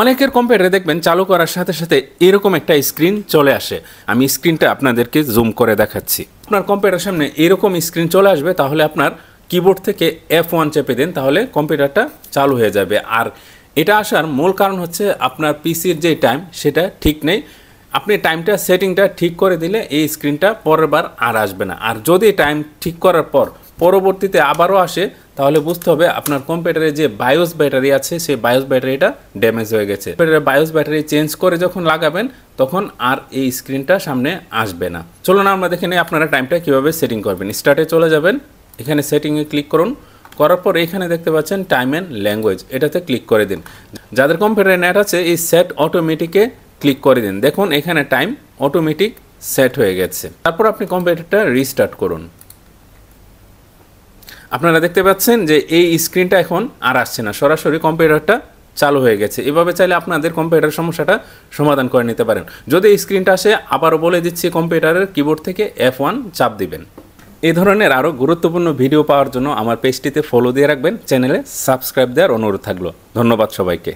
অনেকের কম্পিউটারে দেখবেন চালু করার সাথে সাথে এরকম একটা স্ক্রিন চলে আসে। আমি স্ক্রিনটা আপনাদেরকে জুম করে দেখাচ্ছি। আপনার কম্পিউটারের সামনে এরকম স্ক্রিন চলে আসবে, তাহলে আপনার কিবোর্ড থেকে F1 চেপে দিন, তাহলে কম্পিউটারটা চালু হয়ে যাবে। আর এটা আসার মূল কারণ হচ্ছে আপনার পিসির যে টাইম সেটা ঠিক নেই। আপনি টাইমটা সেটিংটা ঠিক করে দিলে এই স্ক্রিনটা পরের বার আর আসবে না। আর যদি টাইম ঠিক করার পর পরবর্তীতে আবারও আসে, তাহলে বুঝতে হবে আপনার কম্পিউটারে যে বায়োস ব্যাটারি আছে সেই বায়োস ব্যাটারিটা ড্যামেজ হয়ে গেছে। কম্পিউটারের বায়োস ব্যাটারি চেঞ্জ করে যখন লাগাবেন তখন আর এই স্ক্রিনটা সামনে আসবে না। চলুন আমরা দেখে নিই আপনারা টাইমটা কীভাবে সেটিং করবেন। স্টার্টে চলে যাবেন, এখানে সেটিংয়ে ক্লিক করুন। করার পর এখানে দেখতে পাচ্ছেন টাইম অ্যান্ড ল্যাঙ্গুয়েজ, এটাতে ক্লিক করে দিন। যাদের কম্পিউটারে নেট আছে এই সেট অটোমেটিকে ক্লিক করে দিন। দেখুন এখানে টাইম অটোমেটিক সেট হয়ে গেছে। তারপর আপনি কম্পিউটারটা রিস্টার্ট করুন। আপনারা দেখতে পাচ্ছেন যে এই স্ক্রিনটা এখন আর আসছে না, সরাসরি কম্পিউটারটা চালু হয়ে গেছে। এভাবে চাইলে আপনাদের কম্পিউটার সমস্যাটা সমাধান করে নিতে পারেন। যদি এই স্ক্রিনটা আসে, আবারও বলে দিচ্ছি কম্পিউটারের কিবোর্ড থেকে F1 চাপ দিবেন। এই ধরনের আরও গুরুত্বপূর্ণ ভিডিও পাওয়ার জন্য আমার পেজটিতে ফলো দিয়ে রাখবেন, চ্যানেলে সাবস্ক্রাইব দেওয়ার অনুরোধ থাকলো। ধন্যবাদ সবাইকে।